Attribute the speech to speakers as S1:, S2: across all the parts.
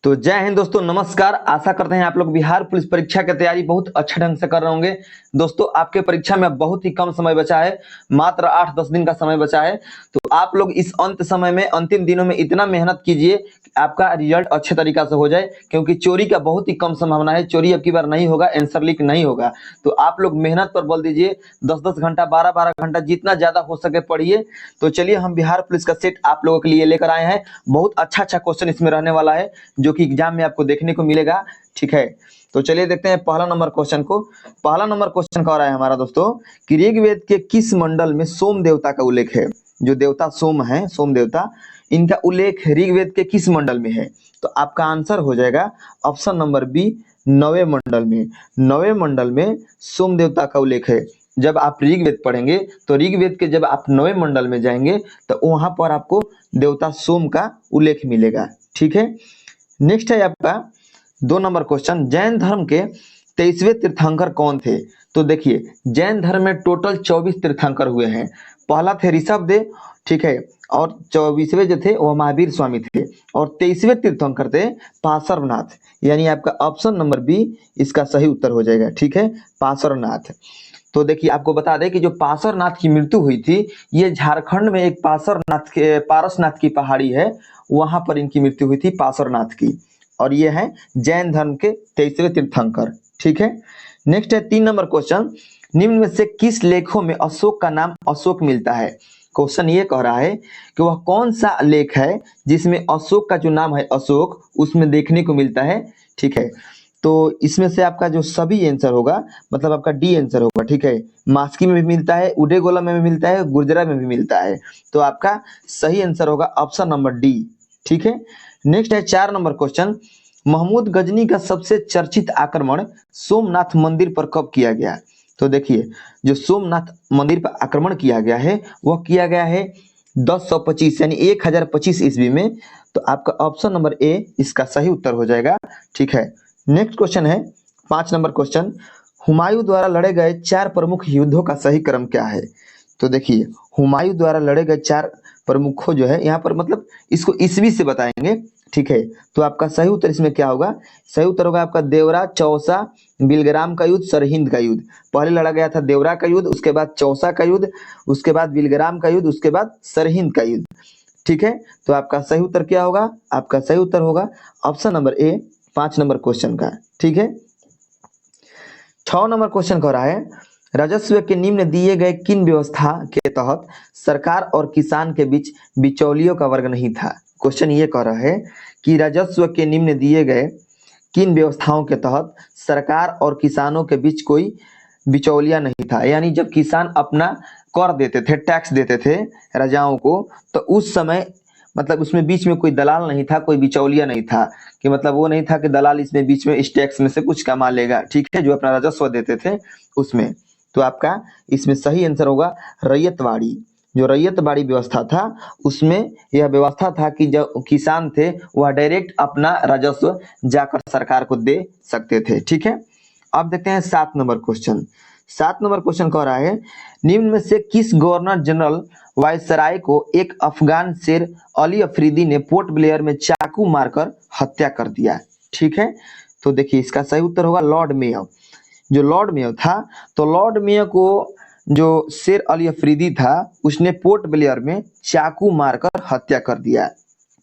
S1: तो जय हिंद दोस्तों, नमस्कार। आशा करते हैं आप लोग बिहार पुलिस परीक्षा की तैयारी बहुत अच्छे ढंग से कर रहे होंगे। दोस्तों, आपके परीक्षा में बहुत ही कम समय बचा है, मात्र 8-10 दिन का समय बचा है। तो आप लोग इस अंत समय में, अंतिम दिनों में इतना मेहनत कीजिए कि आपका रिजल्ट अच्छे तरीका से हो जाए, क्योंकि चोरी का बहुत ही कम संभावना है। चोरी अब की बार नहीं होगा, आंसर लीक नहीं होगा। तो आप लोग मेहनत पर बल दीजिए, 10-10 घंटा, 12-12 घंटा, जितना ज्यादा हो सके पढ़िए। तो चलिए, हम बिहार पुलिस का सेट आप लोगों के लिए लेकर आए हैं। बहुत अच्छा अच्छा क्वेश्चन इसमें रहने वाला है, जो कि एग्जाम में आपको देखने को मिलेगा। ठीक है, तो चलिए देखते हैं पहला नंबर क्वेश्चन को। पहला नंबर क्वेश्चन कह रहा है हमारा दोस्तों कि ऋग्वेद के किस मंडल में सोम देवता का उल्लेख है। जो देवता सोम है, सोम देवता, इनका उल्लेख ऋग्वेद के किस मंडल में है। तो आपका आंसर हो जाएगा ऑप्शन नंबर बी, 9वें मंडल में। 9वें मंडल में सोम देवता का उल्लेख है। जब आप ऋग्वेद पढ़ेंगे तो ऋग्वेद के जब आप 9वें मंडल में जाएंगे तो वहां पर आपको देवता सोम का उल्लेख मिलेगा। ठीक है, नेक्स्ट है आपका 2 नंबर क्वेश्चन। जैन धर्म के 23वें तीर्थंकर कौन थे। तो देखिए, जैन धर्म में टोटल 24 तीर्थंकर हुए हैं। पहला थे ऋषभदेव, ठीक है, और 24वें जो थे वह महावीर स्वामी थे, और 23वें तीर्थंकर थे पार्श्वनाथ। यानी आपका ऑप्शन नंबर बी इसका सही उत्तर हो जाएगा। ठीक है, पार्श्वनाथ। तो देखिए, आपको बता दें कि जो पार्श्वनाथ की मृत्यु हुई थी, ये झारखंड में एक पारसनाथ की पहाड़ी है, वहां पर इनकी मृत्यु हुई थी, पार्श्वनाथ की। और ये है जैन धर्म के 23वें तीर्थंकर। ठीक है, नेक्स्ट है 3 नंबर क्वेश्चन। निम्न में से किस लेखों में अशोक का नाम अशोक मिलता है। क्वेश्चन ये कह रहा है कि वह कौन सा लेख है जिसमें अशोक का जो नाम है अशोक, उसमें देखने को मिलता है। ठीक है, तो इसमें से आपका जो सभी आंसर होगा, मतलब आपका डी आंसर होगा। ठीक है, मास्की में भी मिलता है, उडेगोला में भी मिलता है, गुर्जरा में भी मिलता है। तो आपका सही आंसर होगा ऑप्शन नंबर डी। ठीक है, नेक्स्ट है 4 नंबर क्वेश्चन। महमूद गजनी का सबसे चर्चित आक्रमण सोमनाथ मंदिर पर कब किया गया। तो देखिए, जो सोमनाथ मंदिर पर आक्रमण किया गया है वह किया गया है 1025 यानी 1025 ईस्वी में। तो आपका ऑप्शन नंबर ए इसका सही उत्तर हो जाएगा। ठीक है, नेक्स्ट क्वेश्चन है 5 नंबर क्वेश्चन। हुमायूं द्वारा लड़े गए 4 प्रमुख युद्धों का सही क्रम क्या है। तो देखिए, हुमायूं द्वारा लड़े गए 4 प्रमुखों जो है यहाँ पर, मतलब इसको ईस्वी से बताएंगे। ठीक है, तो आपका सही उत्तर इसमें क्या होगा। सही उत्तर होगा आपका देवरा, चौसा, बिलग्राम का युद्ध, सरहिंद का युद्ध। पहले लड़ा गया था देवरा का युद्ध, उसके बाद चौसा का युद्ध, उसके बाद बिलग्राम का युद्ध, उसके बाद सरहिंद का युद्ध। ठीक है, तो आपका सही उत्तर क्या होगा। आपका सही उत्तर होगा option number A, 5 number question का। ठीक है, 6 नंबर क्वेश्चन कह रहा है राजस्व के निम्न दिए गए किन व्यवस्था के तहत सरकार और किसान के बीच बिचौलियों का वर्ग नहीं था। क्वेश्चन ये कह रहा है कि राजस्व के निम्न दिए गए किन व्यवस्थाओं के तहत सरकार और किसानों के बीच कोई बिचौलिया नहीं था। यानी जब किसान अपना कर देते थे, टैक्स देते थे राजाओं को, तो उस समय मतलब उसमें बीच में कोई दलाल नहीं था, कोई बिचौलिया नहीं था, कि मतलब वो नहीं था कि दलाल इसमें बीच में इस टैक्स में से कुछ कमा लेगा। ठीक है, जो अपना राजस्व देते थे उसमें। तो आपका इसमें सही आंसर होगा रैयतवाड़ी। जो रैयतवाड़ी व्यवस्था था उसमें यह व्यवस्था था कि जो किसान थे वह डायरेक्ट अपना राजस्व जाकर सरकार को दे सकते थे। ठीक है, अब देखते हैं 7 नंबर क्वेश्चन। 7 नंबर क्वेश्चन कह रहा है निम्न में से किस गवर्नर जनरल वायसराय को एक अफगान शेर अली अफरीदी ने पोर्ट ब्लेयर में चाकू मारकर हत्या कर दिया। ठीक है, तो देखिए इसका सही उत्तर होगा लॉर्ड मेयो। जो लॉर्ड मेयो था, तो लॉर्ड मेयो को जो शेर अली अफरीदी था उसने पोर्ट ब्लेयर में चाकू मारकर हत्या कर दिया।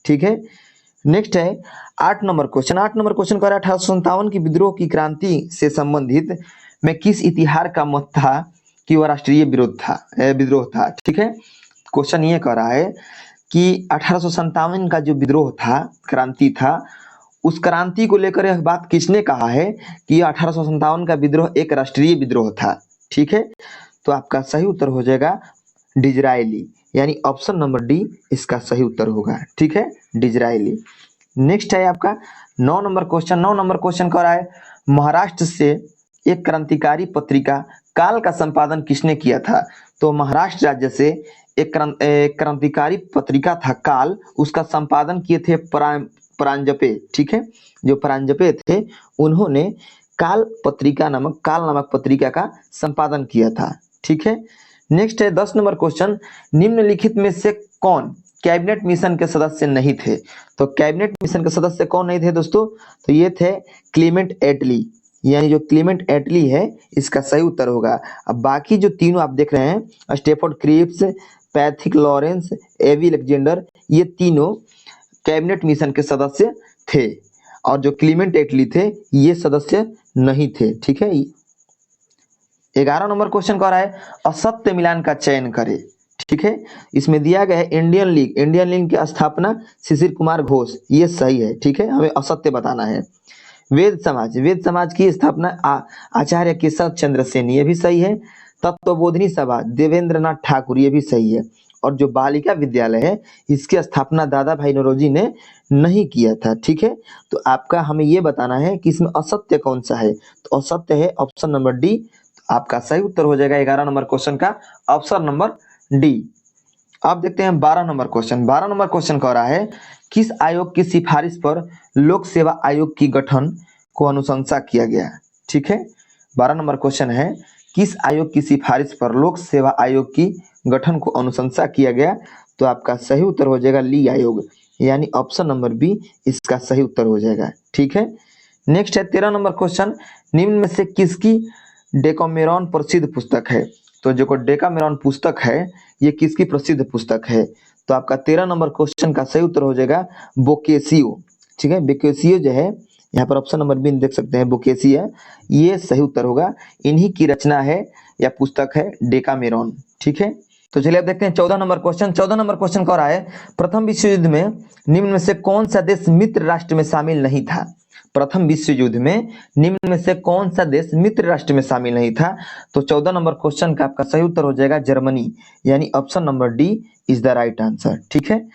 S1: ठीक है, नेक्स्ट है 8 नंबर क्वेश्चन। 8 नंबर क्वेश्चन कह रहा है 1857 की विद्रोह की क्रांति से संबंधित में किस इतिहास का मत था कि वह राष्ट्रीय विद्रोह था। ठीक है, क्वेश्चन ये कह रहा है कि 1857 का जो विद्रोह था, क्रांति था, उस क्रांति को लेकर यह बात किसने कहा है कि 1857 का विद्रोह एक राष्ट्रीय विद्रोह था। ठीक है, तो आपका सही उत्तर हो जाएगा डिजरायली, यानी ऑप्शन नंबर डी इसका सही उत्तर होगा। ठीक है, डिजरायली। नेक्स्ट है आपका 9 नंबर क्वेश्चन। 9 नंबर क्वेश्चन कह रहा है महाराष्ट्र से एक क्रांतिकारी पत्रिका काल का संपादन किसने किया था। तो महाराष्ट्र राज्य से एक क्रांतिकारी पत्रिका था काल, उसका संपादन किए थे परांजपे। ठीक है, जो परांजपे थे उन्होंने काल नामक पत्रिका का संपादन किया था। ठीक है, नेक्स्ट है 10 नंबर क्वेश्चन। निम्नलिखित में से कौन कैबिनेट मिशन के सदस्य नहीं थे। तो कैबिनेट मिशन के सदस्य कौन नहीं थे दोस्तों? तो ये थे क्लीमेंट एटली, यानी जो क्लीमेंट एटली है इसका सही उत्तर होगा। अब बाकी जो तीनों आप देख रहे हैं, स्टेफोर्ड क्रिप्स, पैथिक लॉरेंस, एवी अलेक्जेंडर, ये तीनों कैबिनेट मिशन के सदस्य थे और जो क्लीमेंट एटली थे ये सदस्य नहीं थे। ठीक है, 11 नंबर क्वेश्चन कह रहा है असत्य मिलान का चयन करें। ठीक है, इसमें दिया गया है इंडियन लीग की स्थापना शिशिर कुमार घोष, ये सही है। ठीक है, हमें असत्य बताना है। वेद समाज की स्थापना आचार्य केशव चंद्र सेन, ये भी सही है। तत्वबोधिनी सभा देवेंद्र नाथ ठाकुर, ये भी सही है। और जो बालिका विद्यालय है इसकी स्थापना दादा भाई नौरोजी ने नहीं किया था। ठीक है, तो आपका हमें ये बताना है कि इसमें असत्य कौन सा है। तो असत्य है ऑप्शन नंबर डी, आपका सही उत्तर हो जाएगा 11 नंबर क्वेश्चन का ऑप्शन नंबर डी। अब देखते हैं 12 नंबर क्वेश्चन। 12 नंबर क्वेश्चन कह रहा है किस आयोग की सिफारिश पर लोक सेवा आयोग की गठन को अनुशंसा किया गया। ठीक है, 12 नंबर क्वेश्चन है किस आयोग की सिफारिश पर लोक सेवा आयोग की गठन को अनुशंसा किया गया। तो आपका सही उत्तर हो जाएगा ली आयोग, यानी ऑप्शन नंबर बी इसका सही उत्तर हो जाएगा। ठीक है, नेक्स्ट है 13 नंबर क्वेश्चन, निम्न में से किसकी डेकामेरॉन प्रसिद्ध पुस्तक है। तो जो डेकामेरॉन पुस्तक है ये किसकी प्रसिद्ध पुस्तक है। तो आपका 13 नंबर क्वेश्चन का सही उत्तर हो जाएगा बोकेशियो। ठीक है, बोकेशियो जो है यहाँ पर ऑप्शन नंबर बी देख सकते हैं, बोकेशियो ये सही उत्तर होगा। इन्हीं की रचना है या पुस्तक है डेकामेरॉन। ठीक है, तो चलिए अब देखते हैं 14 नंबर क्वेश्चन। 14 नंबर क्वेश्चन कह रहा है प्रथम विश्व युद्ध में निम्न में से कौन सा देश मित्र राष्ट्र में शामिल नहीं था। प्रथम विश्व युद्ध में निम्न में से कौन सा देश मित्र राष्ट्र में शामिल नहीं था। तो 14 नंबर क्वेश्चन का आपका सही उत्तर हो जाएगा जर्मनी, यानी option number D is the right answer. ठीक है,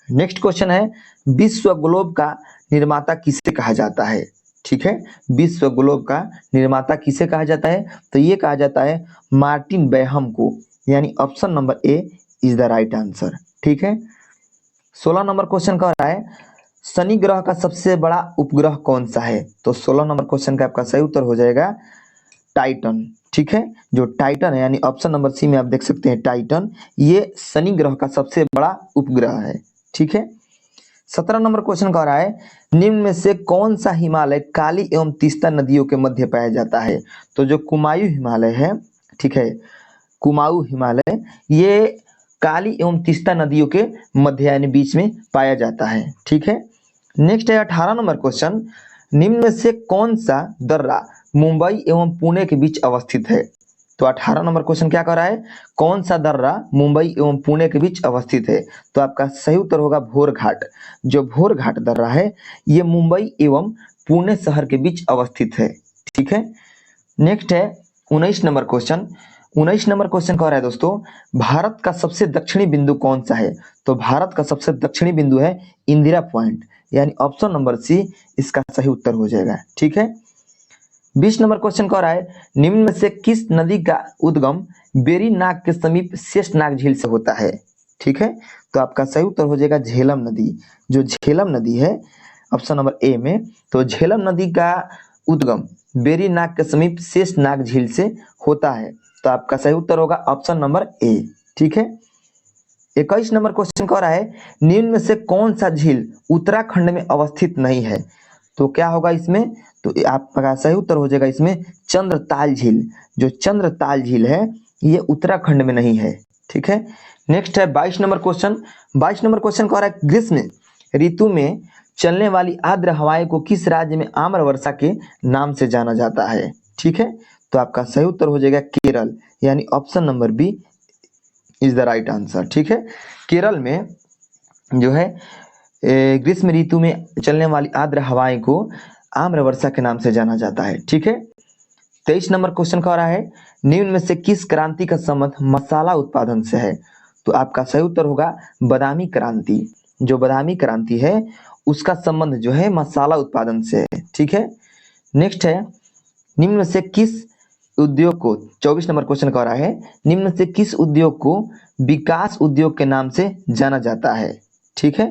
S1: नेक्स्ट क्वेश्चन है विश्व ग्लोब का निर्माता किसे कहा जाता है। ठीक है, विश्व ग्लोब का निर्माता किसे कहा जाता है। तो ये कहा जाता है मार्टिन बेहम को, यानी option number A is the right answer. ठीक है, 16 नंबर क्वेश्चन कह रहा है शनि ग्रह का सबसे बड़ा उपग्रह कौन सा है। तो 16 नंबर क्वेश्चन का आपका सही उत्तर हो जाएगा टाइटन। ठीक है, जो टाइटन है यानी ऑप्शन नंबर सी में आप देख सकते हैं टाइटन, ये शनि ग्रह का सबसे बड़ा उपग्रह है। ठीक है, 17 नंबर क्वेश्चन कह रहा है निम्न में से कौन सा हिमालय काली एवं तीस्ता नदियों के मध्य पाया जाता है। तो जो कुमायूं हिमालय है, ठीक है, कुमाऊं हिमालय ये काली एवं तीस्ता नदियों के मध्य यानी बीच में पाया जाता है। ठीक है, नेक्स्ट है 18 नंबर क्वेश्चन, निम्न में से कौन सा दर्रा मुंबई एवं पुणे के बीच अवस्थित है। तो 18 नंबर क्वेश्चन क्या कर रहा है कौन सा दर्रा मुंबई एवं पुणे के बीच अवस्थित है। तो आपका सही उत्तर होगा भोर घाट। जो भोर घाट दर्रा है ये मुंबई एवं पुणे शहर के बीच अवस्थित है। ठीक है, नेक्स्ट है 19 नंबर क्वेश्चन। 19 नंबर क्वेश्चन कह रहा है दोस्तों भारत का सबसे दक्षिणी बिंदु कौन सा है। तो भारत का सबसे दक्षिणी बिंदु है इंदिरा पॉइंट, यानी ऑप्शन नंबर सी इसका सही उत्तर हो जाएगा। ठीक है, 20 नंबर क्वेश्चन कह रहा है निम्न में से किस नदी का उद्गम बेरी नाग के समीप शेष नाग झील से होता है। ठीक है, तो आपका सही उत्तर हो जाएगा झेलम नदी। जो झेलम नदी है ऑप्शन नंबर ए में, तो झेलम नदी का उद्गम बेरी नाग के समीप शेष नाग झील से होता है। तो आपका सही उत्तर होगा ऑप्शन नंबर ए। ठीक है, 21 नंबर क्वेश्चन कह रहा है निम्न में से कौन सा झील उत्तराखंड में अवस्थित नहीं है। तो क्या होगा इसमें, तो आपका सही उत्तर हो जाएगा इसमें चंद्रताल झील। जो चंद्रताल झील है ये उत्तराखंड में नहीं है। ठीक है, नेक्स्ट है 22 नंबर क्वेश्चन। 22 नंबर क्वेश्चन कह रहा है ग्रीष्म ऋतु में चलने वाली आर्द्र हवाएं को किस राज्य में आम्र वर्षा के नाम से जाना जाता है। ठीक है, तो आपका सही उत्तर हो जाएगा केरल, यानी option number B is the right answer. ठीक है, केरल में जो है ग्रीष्म ऋतु में चलने वाली आर्द्र हवाएं को आम्र वर्षा के नाम से जाना जाता है। ठीक है, 23 नंबर क्वेश्चन कह रहा है निम्न में से किस क्रांति का संबंध मसाला उत्पादन से है। तो आपका सही उत्तर होगा बादामी क्रांति। जो बादामी क्रांति है उसका संबंध जो है मसाला उत्पादन से है। ठीक है, नेक्स्ट है निम्न में से किस उद्योग को, 24 नंबर क्वेश्चन कह रहा है निम्न में से किस उद्योग को विकास उद्योग के नाम से जाना जाता है। ठीक है,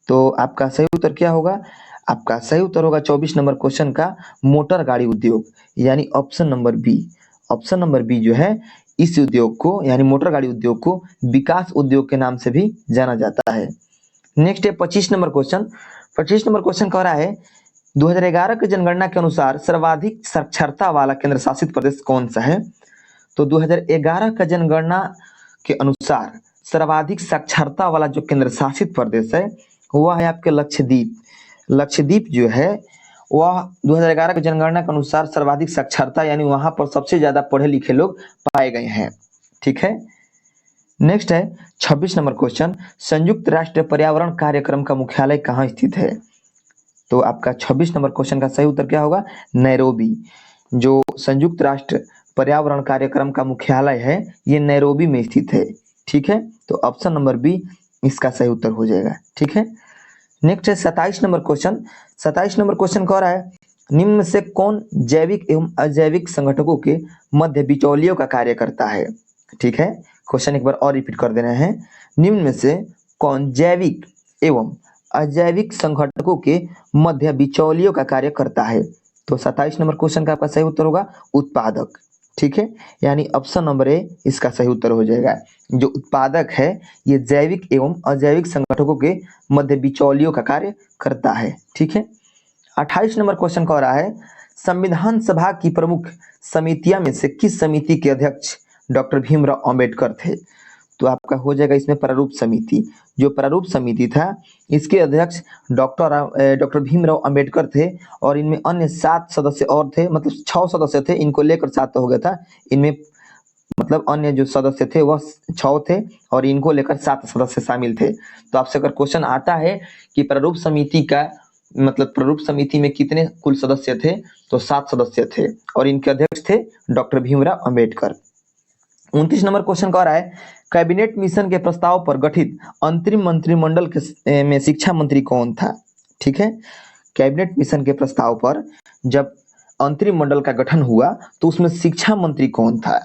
S1: तो आपका सही उत्तर क्या होगा, आपका सही उत्तर होगा 24 नंबर क्वेश्चन का मोटर गाड़ी उद्योग, यानी option number B. Option number B जो है इस उद्योग को यानी मोटर गाड़ी उद्योग को विकास उद्योग के नाम से भी जाना जाता है। नेक्स्ट है 25 नंबर क्वेश्चन। 25 नंबर क्वेश्चन कह रहा है 2011 की जनगणना के अनुसार सर्वाधिक साक्षरता वाला केंद्र शासित प्रदेश कौन सा है? तो 2011 का जनगणना के अनुसार सर्वाधिक साक्षरता वाला जो केंद्र शासित प्रदेश है वह है आपके लक्षद्वीप। लक्षद्वीप जो है वह 2011 की जनगणना के अनुसार सर्वाधिक साक्षरता यानी वहां पर सबसे ज्यादा पढ़े लिखे लोग पाए गए हैं। ठीक है। नेक्स्ट है 26 नंबर क्वेश्चन। संयुक्त राष्ट्र पर्यावरण कार्यक्रम का मुख्यालय कहाँ स्थित है? तो आपका 26 नंबर क्वेश्चन का सही उत्तर क्या होगा? नैरोबी। जो संयुक्त राष्ट्र पर्यावरण कार्यक्रम का मुख्यालय है ये नैरोबी में स्थित है। ठीक है, तो ऑप्शन नंबर बी इसका सही उत्तर हो जाएगा। ठीक है। नेक्स्ट है 27 नंबर क्वेश्चन। 27 नंबर क्वेश्चन कह रहा है निम्न में से कौन जैविक एवं अजैविक संगठकों के मध्य बिचौलियों का कार्य करता है? ठीक है, क्वेश्चन एक बार और रिपीट कर देना है। निम्न में से कौन जैविक एवं अजैविक संगठकों के मध्य बिचौलियों का कार्य करता है? तो 27 नंबर क्वेश्चन का आपका सही उत्तर होगा उत्पादक। ठीक है, यानी ऑप्शन नंबर ए इसका सही उत्तर हो जाएगा। जो उत्पादक है ये जैविक एवं अजैविक संगठकों के मध्य बिचौलियों का कार्य करता है। ठीक है। 28 नंबर क्वेश्चन कह रहा है संविधान सभा की प्रमुख समितियां में से किस समिति के अध्यक्ष डॉक्टर भीमराव अंबेडकर थे? तो आपका हो जाएगा इसमें प्रारूप समिति। जो प्रारूप समिति था इसके अध्यक्ष डॉक्टर भीमराव अंबेडकर थे और इनमें अन्य 7 सदस्य और थे, मतलब 6 सदस्य थे, इनको लेकर 7 हो गया था। इनमें मतलब अन्य जो सदस्य थे वह 6 थे और इनको लेकर 7 सदस्य शामिल थे। तो आपसे अगर क्वेश्चन आता है कि प्रारूप समिति का मतलब प्रारूप समिति में कितने कुल सदस्य थे, तो 7 सदस्य थे और इनके अध्यक्ष थे doctor Bhimrao Ambedkar. 29 number question कह रहा है कैबिनेट मिशन के प्रस्ताव पर गठित अंतरिम मंत्रिमंडल के में शिक्षा मंत्री कौन था? ठीक है, कैबिनेट मिशन के प्रस्ताव पर जब अंतरिम मंडल का गठन हुआ तो उसमें शिक्षा मंत्री कौन था?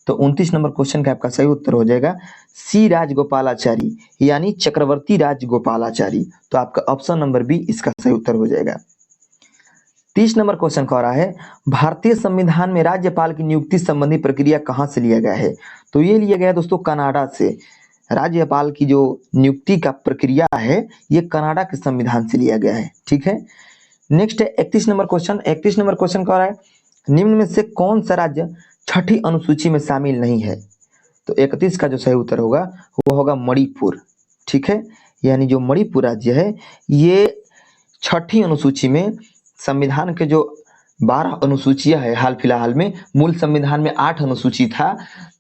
S1: तो 29 नंबर क्वेश्चन का आपका सही उत्तर हो जाएगा सी राजगोपालाचारी, यानी चक्रवर्ती राजगोपालाचारी। तो आपका ऑप्शन नंबर बी इसका सही उत्तर हो जाएगा। 30 नंबर क्वेश्चन कह रहा है भारतीय संविधान में राज्यपाल की नियुक्ति संबंधी प्रक्रिया कहां से लिया गया है? तो ये लिया गया है दोस्तों कनाडा से। राज्यपाल की जो नियुक्ति का प्रक्रिया है ये कनाडा के संविधान से लिया गया है। ठीक है। नेक्स्ट है 31 नंबर क्वेश्चन। 31 नंबर क्वेश्चन कह रहा है निम्न में से कौन सा राज्य छठी अनुसूची में शामिल नहीं है? तो 31 का जो सही उत्तर होगा वो होगा मणिपुर। ठीक है, यानी जो मणिपुर राज्य है ये छठी अनुसूची में, संविधान के जो 12 अनुसूचियां है हाल फिलहाल में, मूल संविधान में 8 अनुसूची था,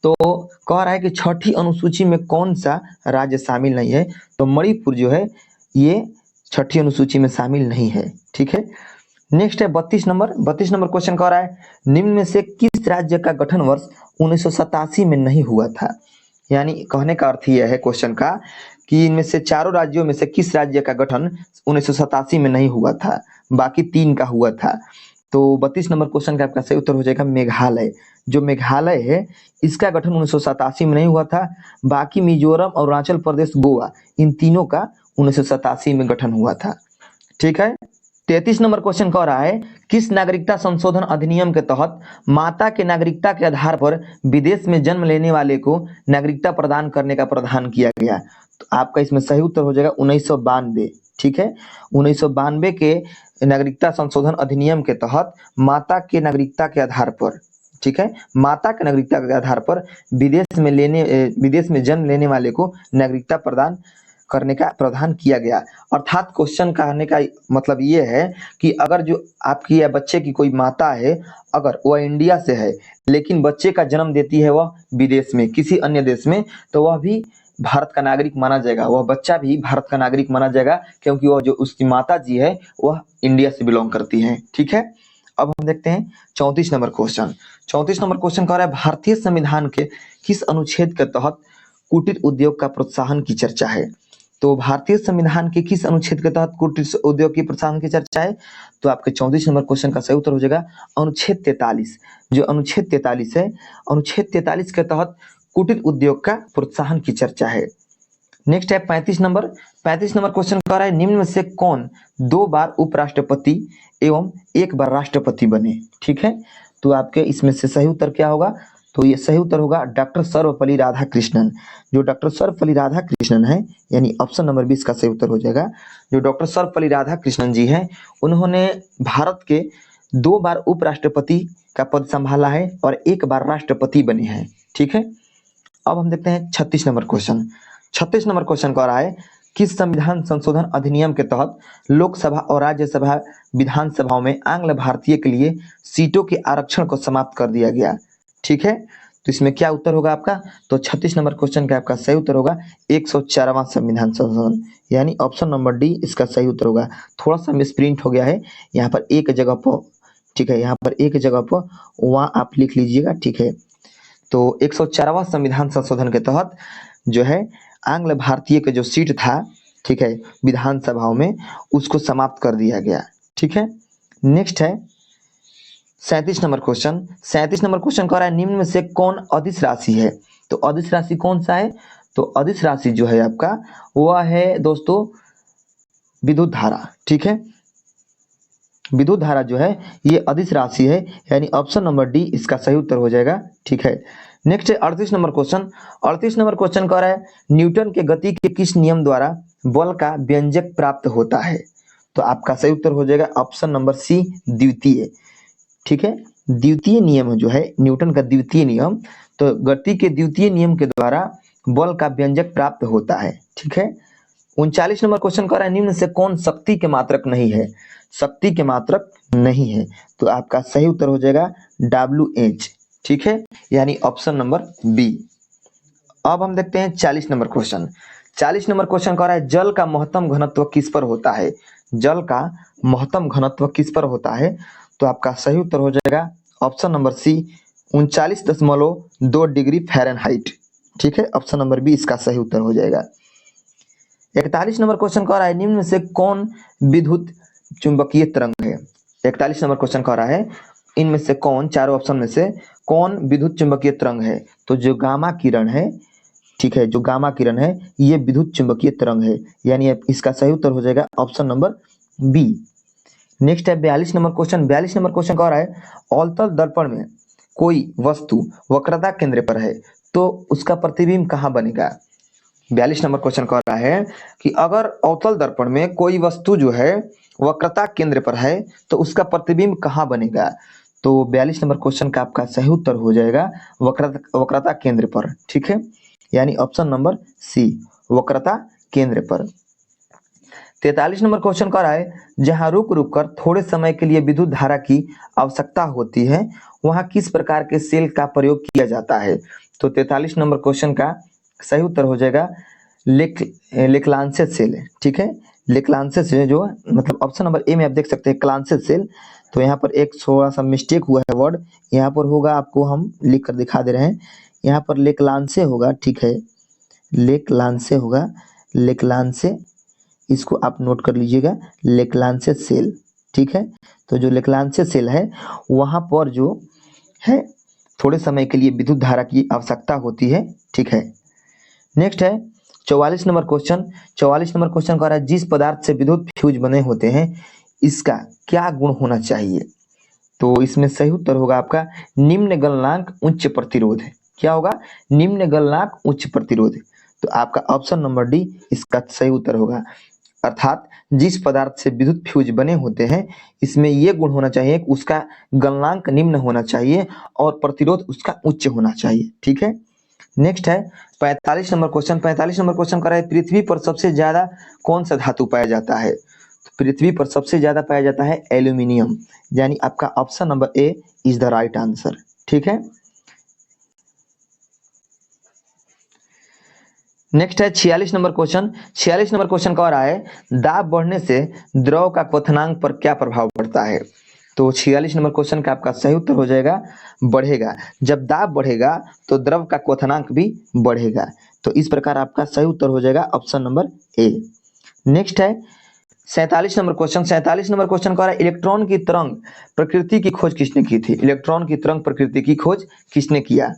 S1: तो कह रहा है कि छठी अनुसूची में कौन सा राज्य शामिल नहीं है? तो मणिपुर जो है ये छठी अनुसूची में शामिल नहीं है। ठीक है। नेक्स्ट है 32 नंबर। 32 नंबर क्वेश्चन कह रहा है निम्न में से किस राज्य का गठन वर्ष 1987 में नहीं हुआ था? यानी कहने का अर्थ यह है क्वेश्चन का कि इनमें से चारों राज्यों में से किस राज्य का गठन 1987 में नहीं हुआ था, बाकी 3 का हुआ था। तो 32 नंबर क्वेश्चन का आपका सही उत्तर हो जाएगा मेघालय। जो मेघालय है इसका गठन 1987 में नहीं हुआ था, बाकी मिजोरम, अरुणाचल प्रदेश, गोवा, इन तीनों का 1987 में गठन हुआ था। ठीक है। 33 नंबर क्वेश्चन कह रहा है किस नागरिकता संशोधन अधिनियम के तहत माता के नागरिकता के आधार पर विदेश में जन्म लेने वाले को नागरिकता प्रदान करने का प्रावधान किया गया? तो आपका इसमें सही उत्तर हो जाएगा 1992। ठीक है, 1992 के नागरिकता संशोधन अधिनियम के तहत माता के नागरिकता के आधार पर, ठीक है, माता के नागरिकता के आधार पर विदेश में जन्म लेने वाले को नागरिकता प्रदान करने का प्रावधान किया गया। अर्थात क्वेश्चन कहने का मतलब ये है कि अगर जो आपकी या बच्चे की कोई माता है, अगर वह इंडिया से है लेकिन बच्चे का जन्म देती है वह विदेश में किसी अन्य देश में, तो वह भी भारत का नागरिक माना जाएगा, वह बच्चा भी भारत का नागरिक माना जाएगा, क्योंकि वह जो उसकी माता जी है वह इंडिया से बिलोंग करती हैं। ठीक है। अब हम देखते हैं 34 नंबर क्वेश्चन। 34 नंबर क्वेश्चन कह रहा है भारतीय संविधान के किस अनुच्छेद के तहत कुटीर उद्योग का प्रोत्साहन की चर्चा है? तो भारतीय संविधान के किस अनुच्छेद के तहत कुटीर उद्योग की प्रोत्साहन की चर्चा है? तो आपके 34 नंबर क्वेश्चन का सही उत्तर हो जाएगा अनुच्छेद 43। जो अनुच्छेद 43 है, अनुच्छेद 43 के तहत कुटीर उद्योग का प्रोत्साहन की चर्चा है। नेक्स्ट है 35 नंबर। 35 नंबर क्वेश्चन कह रहा है निम्न में से कौन 2 बार उपराष्ट्रपति एवं 1 बार राष्ट्रपति बने? ठीक है, तो आपके इसमें से सही उत्तर क्या होगा? तो ये सही उत्तर होगा डॉक्टर सर्वपल्ली राधाकृष्णन। जो डॉक्टर सर्वपल्ली राधाकृष्णन है, यानी ऑप्शन नंबर 20 का सही उत्तर हो जाएगा। जो डॉक्टर सर्वपल्ली राधाकृष्णन जी हैं, उन्होंने भारत के 2 बार उपराष्ट्रपति का पद संभाला है और 1 बार राष्ट्रपति बने हैं। ठीक है, अब हम देखते हैं 36 नंबर क्वेश्चन। 36 नंबर क्वेश्चन कह रहा है किस संविधान संशोधन अधिनियम के तहत लोकसभा और राज्यसभा विधानसभाओं में आंग्ल भारतीय के लिए सीटों के आरक्षण को समाप्त कर दिया गया। ठीक है, तो इसमें क्या उत्तर होगा आपका? तो 36 नंबर क्वेश्चन का आपका सही उत्तर होगा 104वां संविधान संशोधन, यानी ऑप्शन नंबर डी इसका सही उत्तर होगा। थोड़ा सा मिसप्रिंट हो गया है यहाँ पर एक जगह पर। ठीक है, यहाँ पर एक जगह पर वहाँ आप लिख लीजिएगा। ठीक है, तो 104वां संविधान संशोधन के तहत जो है आंग्ल भारतीय का जो सीट था, ठीक है, विधानसभाओं में, उसको समाप्त कर दिया गया। ठीक है, नेक्स्ट है 37 नंबर क्वेश्चन। 37 नंबर क्वेश्चन कह रहा है निम्न में से कौन अदिश राशि है? तो अदिश राशि कौन सा है? तो अदिश राशि जो है आपका वह है दोस्तों विद्युत धारा। ठीक है, विद्युत धारा जो है ये अदिश राशि है, यानी ऑप्शन नंबर डी इसका सही उत्तर हो जाएगा। ठीक है, नेक्स्ट है 38 नंबर क्वेश्चन। 38 नंबर क्वेश्चन कह रहा है न्यूटन के गति के किस नियम द्वारा बल का व्यंजक प्राप्त होता है? तो आपका सही उत्तर हो जाएगा ऑप्शन नंबर सी द्वितीय। ठीक है, द्वितीय नियम जो है न्यूटन का द्वितीय नियम, तो गति के द्वितीय नियम के द्वारा बल का व्यंजक प्राप्त होता है। ठीक है, 39 नंबर क्वेश्चन कह रहा है निम्न से कौन शक्ति के मात्रक नहीं है? शक्ति के मात्रक नहीं है, तो आपका सही उत्तर हो जाएगा WH। ठीक है, यानी ऑप्शन नंबर बी। अब हम देखते हैं 40 नंबर क्वेश्चन। 40 नंबर क्वेश्चन कह रहा है जल का महत्तम घनत्व किस पर होता है? जल का महत्तम घनत्व किस पर होता है? तो आपका सही उत्तर हो जाएगा option number C 39.2 degree Fahrenheit. ठीक है, ऑप्शन नंबर बी इसका सही उत्तर हो जाएगा। 41 नंबर क्वेश्चन कह रहा है निम्न में से कौन विद्युत चुंबकीय तरंग है? 41 नंबर क्वेश्चन कह रहा है इनमें से कौन, चारों ऑप्शन में से कौन विद्युत चुंबकीय तरंग है? तो जो गामा किरण है, ठीक है, जो गामा किरण है ये विद्युत चुंबकीय तरंग है, यानी इसका सही उत्तर हो जाएगा ऑप्शन नंबर बी। नेक्स्ट है 42 नंबर क्वेश्चन। 42 नंबर क्वेश्चन कह रहा है अवतल दर्पण में कोई वस्तु वक्रता केंद्र पर है तो उसका प्रतिबिंब कहाँ बनेगा? 42 नंबर क्वेश्चन कह रहा है कि अगर अवतल दर्पण में कोई वस्तु जो है वक्रता केंद्र पर है तो उसका प्रतिबिंब कहाँ बनेगा? तो 42 नंबर क्वेश्चन का आपका सही उत्तर हो जाएगा वक्रता केंद्र पर। ठीक है, यानी ऑप्शन नंबर सी वक्रता केंद्र पर। 43 नंबर क्वेश्चन कह रहा है जहां रुक रुक कर थोड़े समय के लिए विद्युत धारा की आवश्यकता होती है वहां किस प्रकार के सेल का प्रयोग किया जाता है? तो 43 नंबर क्वेश्चन का सही उत्तर हो जाएगा लेक्लांसे सेल। ठीक है, लेक्लांसे सेल जो मतलब ऑप्शन नंबर ए में आप देख सकते हैं क्लांसे सेल। तो यहाँ पर एक थोड़ा सा मिस्टेक हुआ है वर्ड, यहाँ पर होगा, आपको हम लिख कर दिखा दे रहे हैं, यहाँ पर लेक्लांसे होगा। ठीक है, लेक्लांसे होगा, लेक्लांसे, इसको आप नोट कर लीजिएगा, लेक्लांसे सेल। ठीक है, तो जो लेक्लांसे सेल है वहाँ पर जो है थोड़े समय के लिए विद्युत धारा की आवश्यकता होती है। ठीक है, नेक्स्ट है 44 नंबर क्वेश्चन। 44 नंबर क्वेश्चन कह रहा है जिस पदार्थ से विद्युत फ्यूज बने होते हैं इसका क्या गुण होना चाहिए? तो इसमें सही उत्तर होगा आपका निम्न गलनांक उच्च प्रतिरोध। क्या होगा? निम्न गलनांक उच्च प्रतिरोध। तो आपका ऑप्शन नंबर डी इसका सही उत्तर होगा, अर्थात जिस पदार्थ से विद्युत फ्यूज बने होते हैं इसमें यह गुण होना चाहिए कि उसका गलनांक निम्न होना चाहिए और प्रतिरोध उसका उच्च होना चाहिए। ठीक है, नेक्स्ट है 45 नंबर क्वेश्चन। 45 नंबर क्वेश्चन कर रहा है पृथ्वी पर सबसे ज्यादा कौन सा धातु पाया जाता है? तो पृथ्वी पर सबसे ज्यादा पाया जाता है एल्यूमिनियम, यानी आपका option number A is the right answer. ठीक है, नेक्स्ट है 46 नंबर क्वेश्चन। 46 नंबर क्वेश्चन कह रहा है दाब बढ़ने से द्रव का क्वथनांक पर क्या प्रभाव पड़ता है? तो 46 नंबर क्वेश्चन का आपका सही उत्तर हो जाएगा बढ़ेगा। जब दाब बढ़ेगा तो द्रव का क्वथनांक भी बढ़ेगा। तो इस प्रकार आपका सही उत्तर हो जाएगा ऑप्शन नंबर ए। नेक्स्ट है 47 नंबर क्वेश्चन। 47 नंबर क्वेश्चन कह रहा है इलेक्ट्रॉन की तरंग प्रकृति की खोज किसने की थी? इलेक्ट्रॉन की तरंग प्रकृति की खोज किसने किया?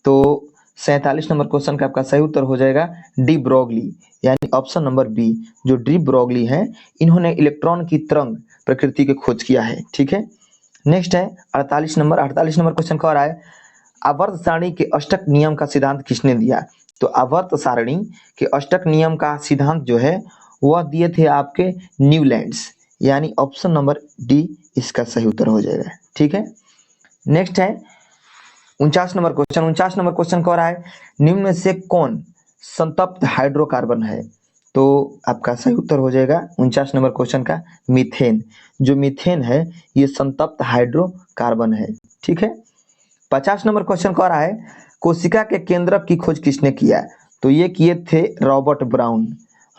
S1: तो 47 नंबर क्वेश्चन का आपका सही उत्तर हो जाएगा डी ब्रोगली, यानी ऑप्शन नंबर बी। जो डी ब्रोगली है इन्होंने इलेक्ट्रॉन की तरंग प्रकृति की खोज किया है। ठीक है, नेक्स्ट है 48 नंबर। 48 नंबर क्वेश्चन कह रहा है आवर्त सारणी के अष्टक नियम का सिद्धांत किसने दिया? तो आवर्त सारणी के अष्टक नियम का सिद्धांत जो है वह दिए थे आपके न्यूलैंड्स, यानी ऑप्शन नंबर डी इसका सही उत्तर हो जाएगा। ठीक है, नेक्स्ट है 49 नंबर क्वेश्चन। 49 नंबर क्वेश्चन कह रहा है निम्न में से कौन संतप्त हाइड्रोकार्बन है? तो आपका सही उत्तर हो जाएगा 49 नंबर क्वेश्चन का मीथेन। जो मीथेन है ये संतप्त हाइड्रोकार्बन है। ठीक है, 50 नंबर क्वेश्चन कह रहा है कोशिका के केंद्रक की खोज किसने किया? तो ये किए थे रॉबर्ट ब्राउन।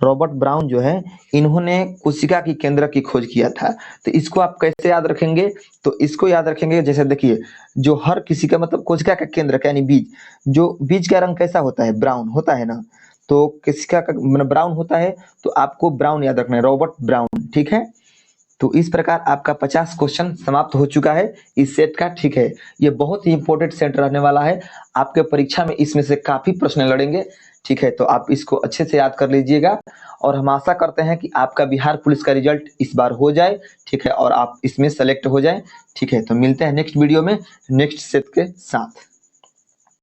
S1: रॉबर्ट ब्राउन जो है इन्होंने कोशिका की केंद्रक की खोज किया था। तो इसको आप कैसे याद रखेंगे? तो इसको याद रखेंगे जैसे देखिए, जो हर किसी का मतलब कोशिका का केंद्रक यानी बीज, जो बीज का रंग कैसा होता है? ब्राउन होता है ना। तो कोशिका का मतलब ब्राउन होता है, तो आपको ब्राउन याद रखना है, रॉबर्ट ब्राउन। ठीक है, तो इस प्रकार आपका 50 क्वेश्चन समाप्त हो चुका है इस सेट का। ठीक है, ये बहुत ही इंपॉर्टेंट सेट रहने वाला है आपके परीक्षा में, इसमें से काफी प्रश्न लड़ेंगे। ठीक है, तो आप इसको अच्छे से याद कर लीजिएगा और हम आशा करते हैं कि आपका बिहार पुलिस का रिजल्ट इस बार हो जाए। ठीक है, और आप इसमें सेलेक्ट हो जाए। ठीक है, तो मिलते हैं नेक्स्ट वीडियो में नेक्स्ट सेट के साथ।